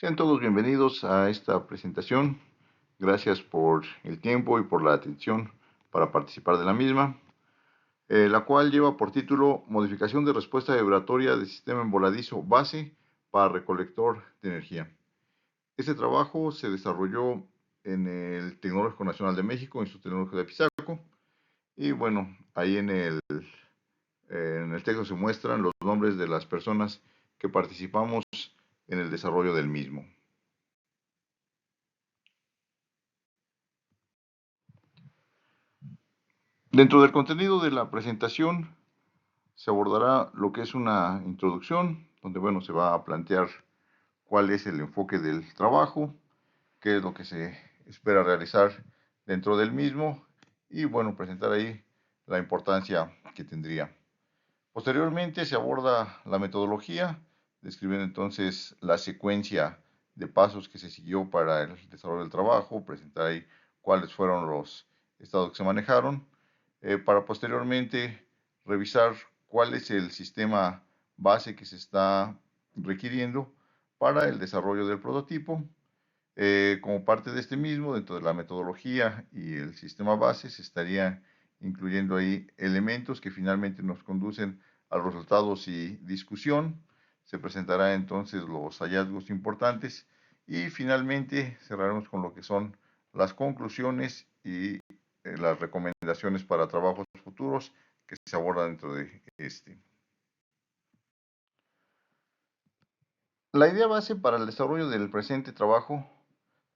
Sean todos bienvenidos a esta presentación. Gracias por el tiempo y por la atención para participar de la misma, la cual lleva por título Modificación de respuesta vibratoria de sistema envoladizo base para recolector de energía. Este trabajo se desarrolló en el Tecnológico Nacional de México, Instituto Tecnológico de Apizaco, y bueno, ahí en el texto se muestran los nombres de las personas que participamos en el desarrollo del mismo. Dentro del contenido de la presentación se abordará lo que es una introducción, donde bueno, se va a plantear cuál es el enfoque del trabajo, qué es lo que se espera realizar dentro del mismo y bueno, presentar ahí la importancia que tendría. Posteriormente se aborda la metodología, describiendo entonces la secuencia de pasos que se siguió para el desarrollo del trabajo, presentar ahí cuáles fueron los estados que se manejaron, para posteriormente revisar cuál es el sistema base que se está requiriendo para el desarrollo del prototipo. Como parte de este mismo, dentro de la metodología y el sistema base, se estaría incluyendo ahí elementos que finalmente nos conducen a los resultados y discusión. Se presentará entonces los hallazgos importantes y finalmente cerraremos con lo que son las conclusiones y las recomendaciones para trabajos futuros que se abordan dentro de este. La idea base para el desarrollo del presente trabajo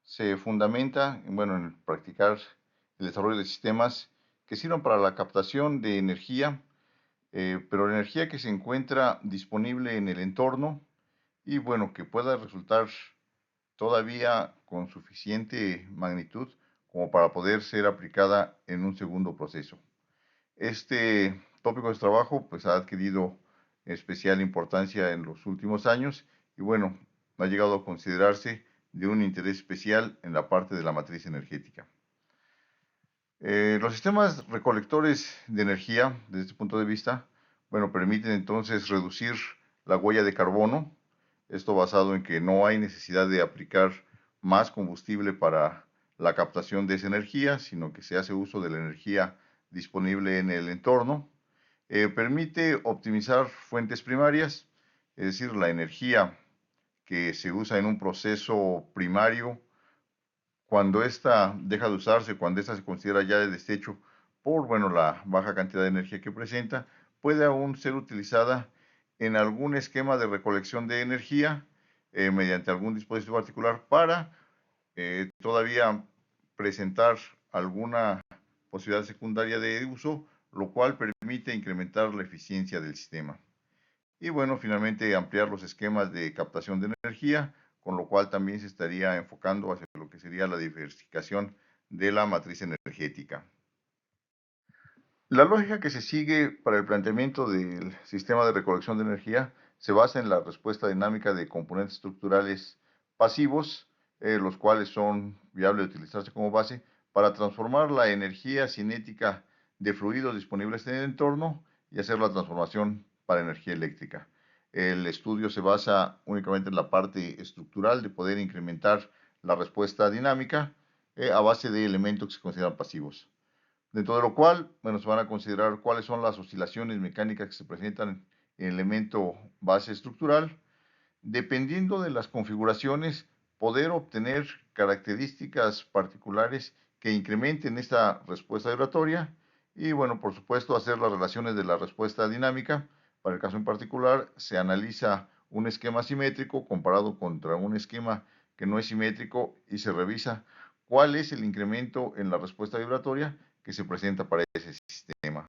se fundamenta en practicar el desarrollo de sistemas que sirvan para la captación de energía, pero la energía que se encuentra disponible en el entorno y bueno, que pueda resultar todavía con suficiente magnitud como para poder ser aplicada en un segundo proceso. Este tópico de trabajo pues ha adquirido especial importancia en los últimos años y bueno, ha llegado a considerarse de un interés especial en la parte de la matriz energética. Los sistemas recolectores de energía, desde este punto de vista, bueno, permiten entonces reducir la huella de carbono, esto basado en que no hay necesidad de aplicar más combustible para la captación de esa energía, sino que se hace uso de la energía disponible en el entorno. Permite optimizar fuentes primarias, es decir, la energía que se usa en un proceso primario, cuando ésta deja de usarse, cuando ésta se considera ya de desecho por, bueno, la baja cantidad de energía que presenta, puede aún ser utilizada en algún esquema de recolección de energía mediante algún dispositivo particular para todavía presentar alguna posibilidad secundaria de uso, lo cual permite incrementar la eficiencia del sistema. Y bueno, finalmente ampliar los esquemas de captación de energía, con lo cual también se estaría enfocando hacia lo que sería la diversificación de la matriz energética. La lógica que se sigue para el planteamiento del sistema de recolección de energía se basa en la respuesta dinámica de componentes estructurales pasivos, los cuales son viables de utilizarse como base para transformar la energía cinética de fluidos disponibles en el entorno y hacer la transformación para energía eléctrica. El estudio se basa únicamente en la parte estructural de poder incrementar la respuesta dinámica a base de elementos que se consideran pasivos. Dentro de lo cual, bueno, se van a considerar cuáles son las oscilaciones mecánicas que se presentan en el elemento base estructural. Dependiendo de las configuraciones, poder obtener características particulares que incrementen esta respuesta vibratoria y, bueno, por supuesto, hacer las relaciones de la respuesta dinámica. Para el caso en particular, se analiza un esquema simétrico comparado contra un esquema que no es simétrico y se revisa cuál es el incremento en la respuesta vibratoria que se presenta para ese sistema.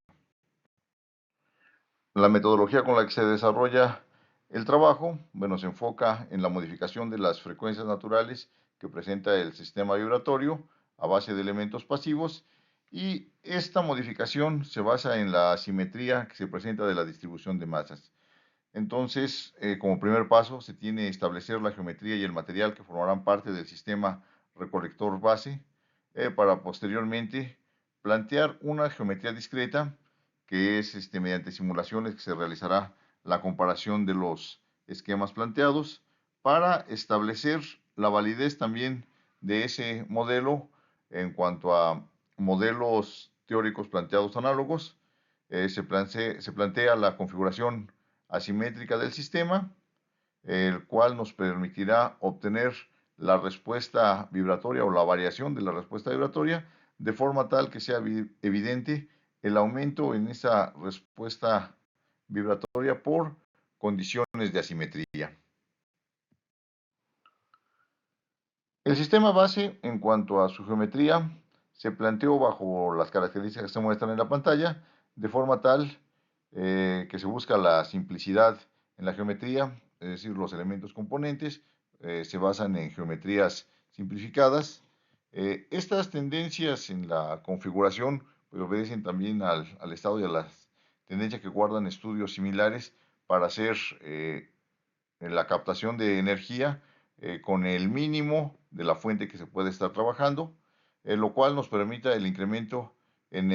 La metodología con la que se desarrolla el trabajo, bueno, se enfoca en la modificación de las frecuencias naturales que presenta el sistema vibratorio a base de elementos pasivos y esta modificación se basa en la asimetría que se presenta de la distribución de masas. Entonces, como primer paso, se tiene que establecer la geometría y el material que formarán parte del sistema recolector base para posteriormente plantear una geometría discreta que es mediante simulaciones que se realizará la comparación de los esquemas planteados para establecer la validez también de ese modelo en cuanto a modelos teóricos planteados análogos. Se plantea la configuración asimétrica del sistema, el cual nos permitirá obtener la respuesta vibratoria o la variación de la respuesta vibratoria de forma tal que sea evidente el aumento en esa respuesta vibratoria por condiciones de asimetría. El sistema base, en cuanto a su geometría, se planteó bajo las características que se muestran en la pantalla, de forma tal que se busca la simplicidad en la geometría, es decir, los elementos componentes se basan en geometrías simplificadas. Estas tendencias en la configuración pues, obedecen también al estado y a las tendencias que guardan estudios similares para hacer la captación de energía con el mínimo de la fuente que se puede estar trabajando, lo cual nos permita el incremento en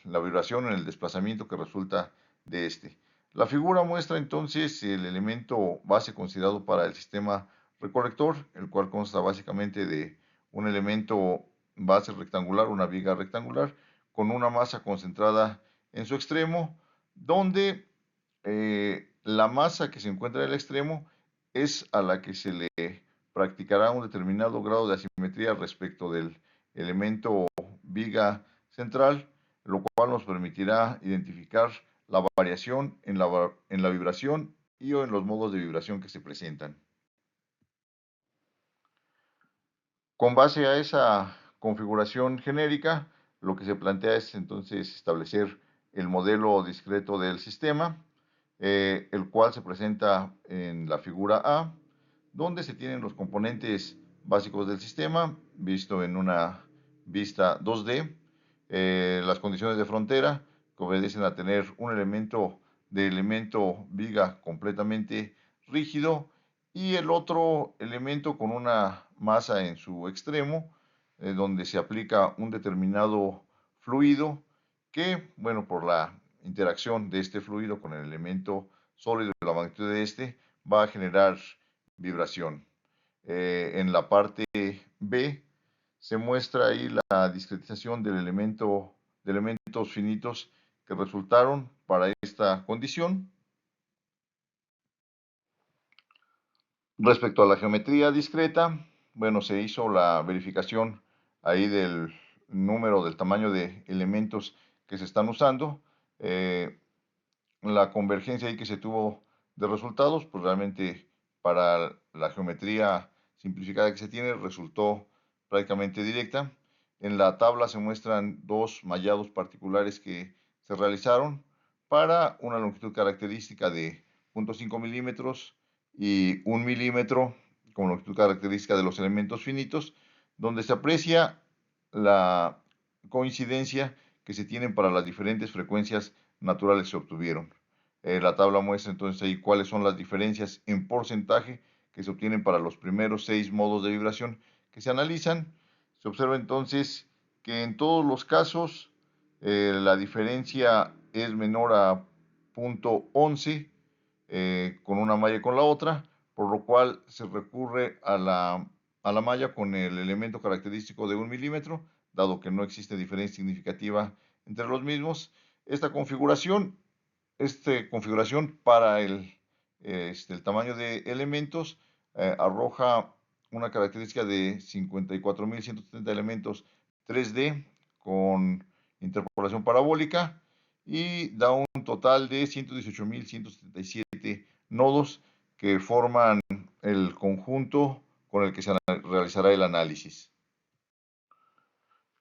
la vibración, en el desplazamiento que resulta de este. La figura muestra entonces el elemento base considerado para el sistema recolector, el cual consta básicamente de un elemento base rectangular, una viga rectangular, con una masa concentrada en su extremo, donde la masa que se encuentra en el extremo es a la que se le practicará un determinado grado de asimetría respecto del elemento viga central, lo cual nos permitirá identificar la variación en la vibración y o en los modos de vibración que se presentan. Con base a esa configuración genérica, lo que se plantea es entonces establecer el modelo discreto del sistema, el cual se presenta en la figura A, donde se tienen los componentes básicos del sistema, visto en una vista 2D, las condiciones de frontera, que obedecen a tener un elemento viga completamente rígido, y el otro elemento con una masa en su extremo, donde se aplica un determinado fluido que, bueno, por la interacción de este fluido con el elemento sólido y la magnitud de este, va a generar vibración. En la parte B se muestra ahí la discretización de elementos finitos que resultaron para esta condición. Respecto a la geometría discreta, bueno, se hizo la verificación ahí del número, del tamaño de elementos que se están usando. La convergencia ahí que se tuvo de resultados, pues realmente para la geometría simplificada que se tiene resultó prácticamente directa. En la tabla se muestran dos mallados particulares que se realizaron para una longitud característica de 0.5 milímetros y 1 milímetro como longitud característica de los elementos finitos, donde se aprecia la coincidencia que se tienen para las diferentes frecuencias naturales que se obtuvieron. La tabla muestra entonces ahí cuáles son las diferencias en porcentaje que se obtienen para los primeros 6 modos de vibración que se analizan. Se observa entonces que en todos los casos la diferencia es menor a 0.11 con una malla y con la otra, por lo cual se recurre a la malla con el elemento característico de 1 milímetro, dado que no existe diferencia significativa entre los mismos. Esta configuración para el tamaño de elementos arroja una característica de 54.170 elementos 3D con interpolación parabólica y da un total de 118.177 nodos que forman el conjunto con el que se realizará el análisis.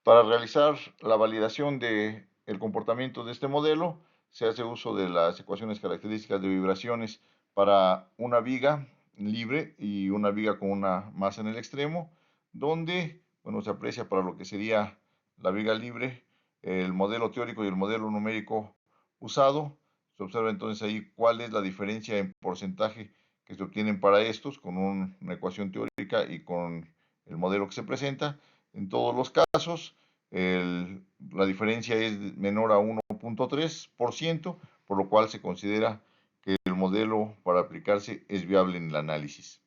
Para realizar la validación del comportamiento de este modelo, se hace uso de las ecuaciones características de vibraciones para una viga libre y una viga con una masa en el extremo, donde bueno, se aprecia para lo que sería la viga libre el modelo teórico y el modelo numérico usado. Se observa entonces ahí cuál es la diferencia en porcentaje que se obtienen para estos con una ecuación teórica y con el modelo que se presenta. En todos los casos, la diferencia es menor a 1.3%, por lo cual se considera que el modelo para aplicarse es viable en el análisis.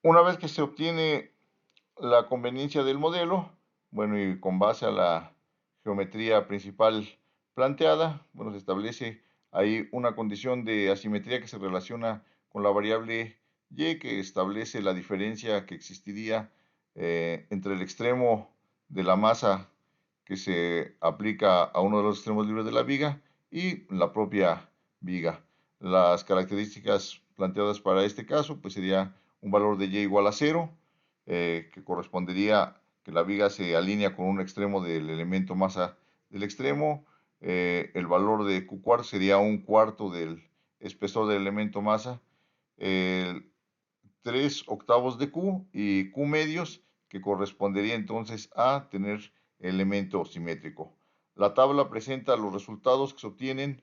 Una vez que se obtiene la conveniencia del modelo, bueno, y con base a la geometría principal planteada, bueno, se establece ahí una condición de asimetría que se relaciona con la variable y, que establece la diferencia que existiría entre el extremo de la masa que se aplica a uno de los extremos libres de la viga y la propia viga. Las características planteadas para este caso, pues sería un valor de y igual a cero, que correspondería que la viga se alinea con un extremo del elemento masa del extremo. El valor de Q cuarto sería un cuarto del espesor del elemento masa. El 3 octavos de Q y Q medios, que correspondería entonces a tener elemento simétrico. La tabla presenta los resultados que se obtienen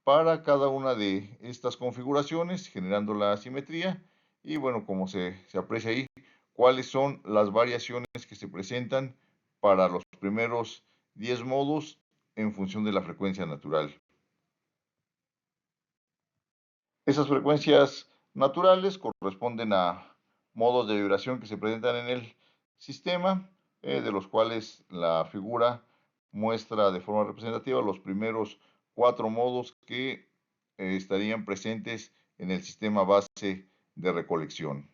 para cada una de estas configuraciones, generando la simetría. Y bueno, como se aprecia ahí, cuáles son las variaciones que se presentan para los primeros 10 modos en función de la frecuencia natural. Esas frecuencias naturales corresponden a modos de vibración que se presentan en el sistema, de los cuales la figura muestra de forma representativa los primeros 4 modos que estarían presentes en el sistema base de recolección.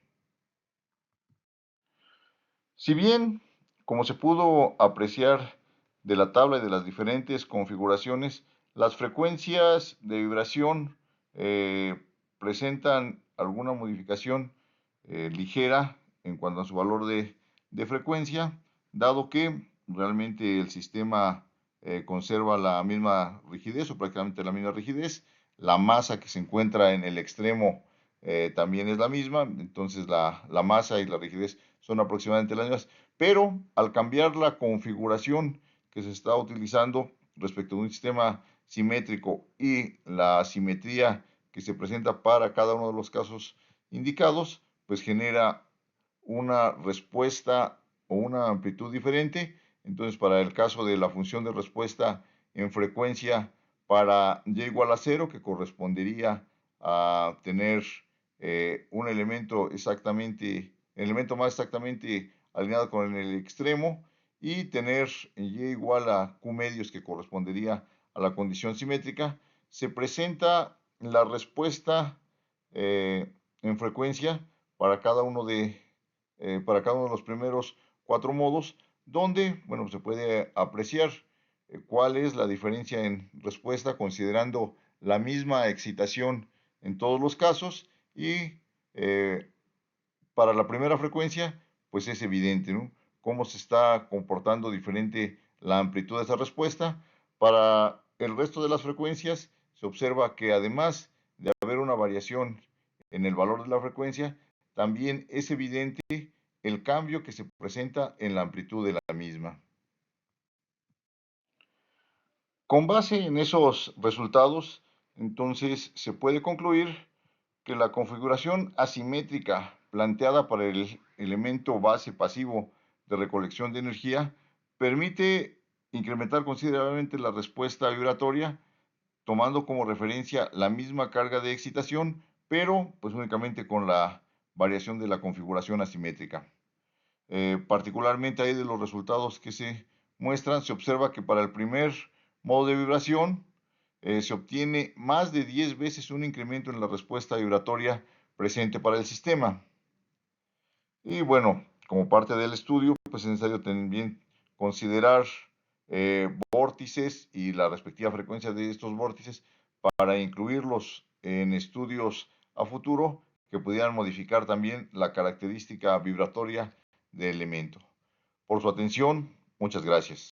Si bien, como se pudo apreciar de la tabla y de las diferentes configuraciones, las frecuencias de vibración eh, presentan alguna modificación ligera en cuanto a su valor de frecuencia, dado que realmente el sistema conserva la misma rigidez o prácticamente la misma rigidez. La masa que se encuentra en el extremo también es la misma, entonces la masa y la rigidez son aproximadamente las mismas, pero al cambiar la configuración que se está utilizando respecto a un sistema simétrico y la asimetría que se presenta para cada uno de los casos indicados, pues genera una respuesta o una amplitud diferente. Entonces, para el caso de la función de respuesta en frecuencia para y igual a cero, que correspondería a tener un elemento exactamente, elemento más exactamente alineado con el extremo, y tener y igual a q medios, que correspondería a la condición simétrica, se presenta la respuesta en frecuencia para cada uno de los primeros 4 modos, donde, bueno, se puede apreciar cuál es la diferencia en respuesta considerando la misma excitación en todos los casos. Y para la primera frecuencia, pues es evidente, ¿no?, cómo se está comportando diferente la amplitud de esa respuesta. Para el resto de las frecuencias, se observa que además de haber una variación en el valor de la frecuencia, también es evidente el cambio que se presenta en la amplitud de la misma. Con base en esos resultados, entonces se puede concluir que la configuración asimétrica planteada para el elemento base pasivo de recolección de energía permite incrementar considerablemente la respuesta vibratoria, tomando como referencia la misma carga de excitación, pero pues únicamente con la variación de la configuración asimétrica. Particularmente ahí de los resultados que se muestran, se observa que para el primer modo de vibración se obtiene más de 10 veces un incremento en la respuesta vibratoria presente para el sistema. Y bueno, como parte del estudio, pues es necesario también considerar vórtices y la respectiva frecuencia de estos vórtices para incluirlos en estudios a futuro que pudieran modificar también la característica vibratoria del elemento. Por su atención, muchas gracias.